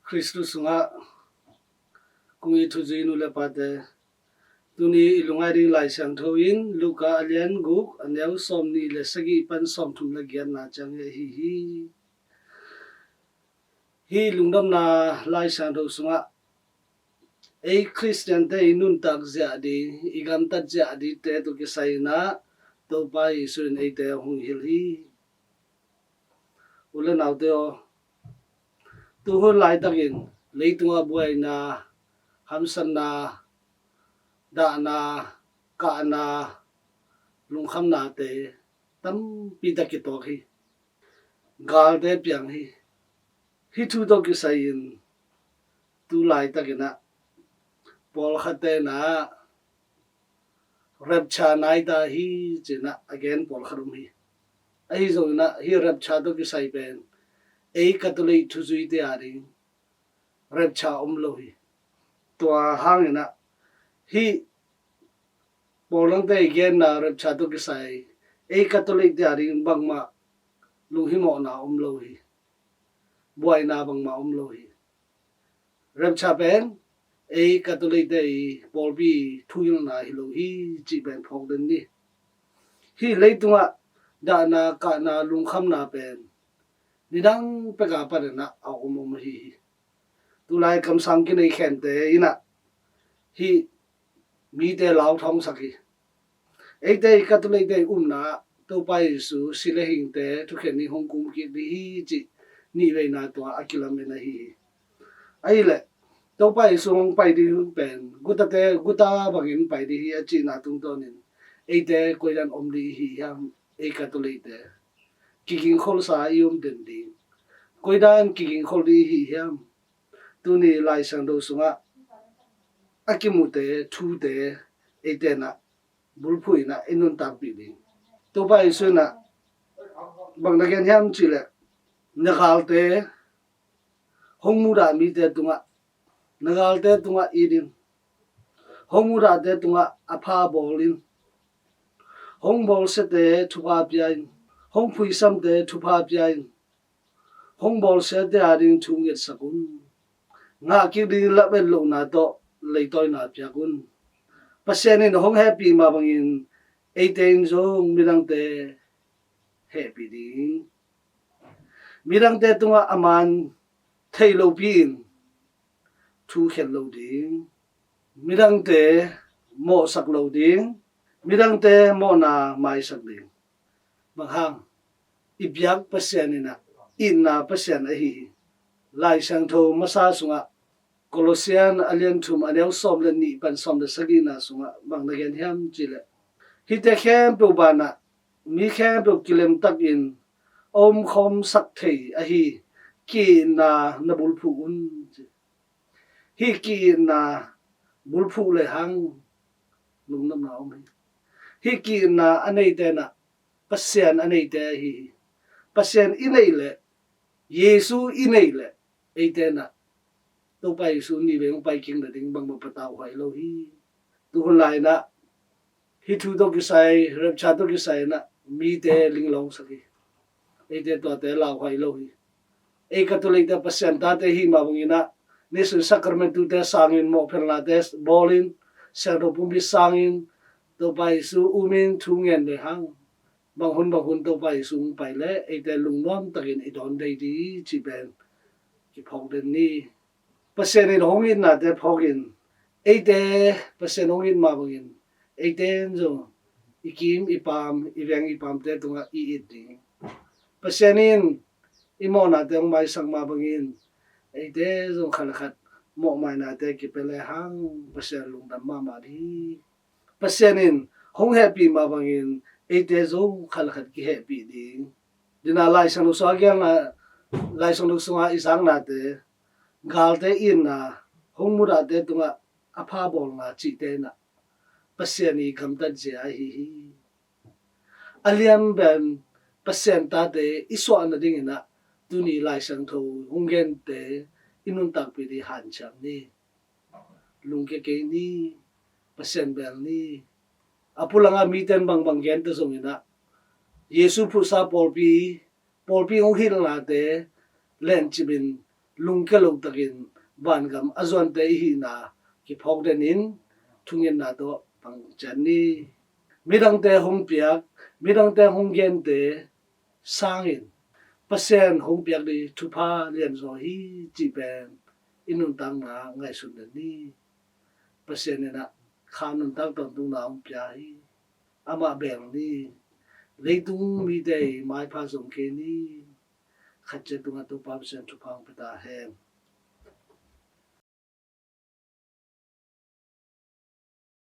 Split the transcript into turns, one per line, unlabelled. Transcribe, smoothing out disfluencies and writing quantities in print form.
Kristus sungah kungi thujinu le pate tuni ilungai ring Laisiangtho in Luka alian guk anyau som ni le sagi pan som thum la gian na chang hi Lungdamna Laisiangtho sungah ei Christian te inun tak zia di igam tat zia di te tu ki sai na to pa isun ei te hung hil hi ule nau te o tu hu lai takin leitunga buai na hamsan na da na Kha-ann na lungkham na te tam pi ta ki to hi gal te piang hi thu to ki sai in tu lai takina Paul khate na Rev.Fr nai ta hi china again Paul kharum hi ai zo na hi Rev.Fr to ki sai pen ei Catholic thu zui te ari Rev.Fr lo hi to hang na hi Paul lang te again na Rev.Fr to ki sai ei Catholic te ari bang ma lung hi mo na lo hi buai na bang ma lo hi Rev.Fr pen ei Catholic te Paul bi thu yung na hi lo hi chi pen phok den ni hi leitunga da na ka na lungkham na pen nidang peka pa na aumom hi tulai kam sang ki nei khen te ina hi mi te lau thong saki ei te Catholic te na to pai su sile hing te thu khen ni hong kum ki hi chi ni ve na to akilam na hi ai le to pai su hong pai di pen guta bangin pai di hi chi na tung to nin ei te koidan om li hi ham ei Catholic te kiking khol sa yum den ding koidan kiking khol li hi ham tu ni Laisiangtho sungah akimute thu te ei te na bulphuh na inun tak pi ding to pai su na bang na gen ham chi le nagal te hongmura mi te tunga nagal te tunga idin hongmura te tunga apha bolin hongbol se te thupa piain hongphui sam te thupa piain hongbol se te ading thungit sakun nga ki di la ben lo na to leitoi na piakun pasienin hong happy ma bangin 18 zong mirang te happy ding mirang te tunga aman thailo pin thu khen lo ding mirang te mo sak lo ding mirang te mo na mai sak ding manghang ibyak pasianina inna pasian a hi Laisiangtho masa sunga Colossian alian thum aneu som le ni pan som de sagina sunga bang na gen hiam chile hi te khem pe bana mi khem pe kilem tak in om khom sak thei a hi ki na bulphuh un hi ki na bulphuh le hang Lungdamna om hi ki na anei te na pasian anei te hi pasian inei le Yesu inei le ei te na to pai su ni ve pai king da ding bang ma patau hai lo hi tu lai na hi thu to ki sai Rev.Fr to ki sai na mi te ling long saki ei te to te lau hai lo hi ei Catholic te pasian ta te hi ma bangina nisu sacrament te sangin mo pherla te bolin serdo pumbi sangin to pai su umin thungen le hang bang hun to pai su pai le ei te lungnom takin idon dei di chi ben ki phok den ni pasienin hongin na te phokin ei te pasien hongin ma bangin ei ten zo ikim ipam iveng ipam te tunga I ding pasienin imo na te mai sang ma bangin ei te zo khalakhat mo mai na te ki pele hang pasien lungdam ma di pasienin hong happy ma bangin ei te zo khalakhat ki happy ding dina Laisiangtho so agyang na Laisiangtho sunga isang na te gal te in na hongmura te tunga apha bol na chi te na pasiani khamtat je a hi aliam ben pasien ta te iswa na ding na tuni Laisiangtho honggen te inun tak pi di han chang ni lungke ke ni pasien bel ni apulanga miten bang gen te zong ina Yesu phu sa Paul pi ong hil na te len chibin lung ke lo takin ban gam azon te hi na ki phok denin thungin na to pang chani midang te hong piak midang te hong gen te sangin pasien hong piak di thupa lian zo hi chi pen inun tang na ngai sun ni pasien na khan nun tang ton tung na hong pia hi ama beng ni leitung mi dei mai pha zong ke ni khat che tunga tu pa pasien thu phang pata hem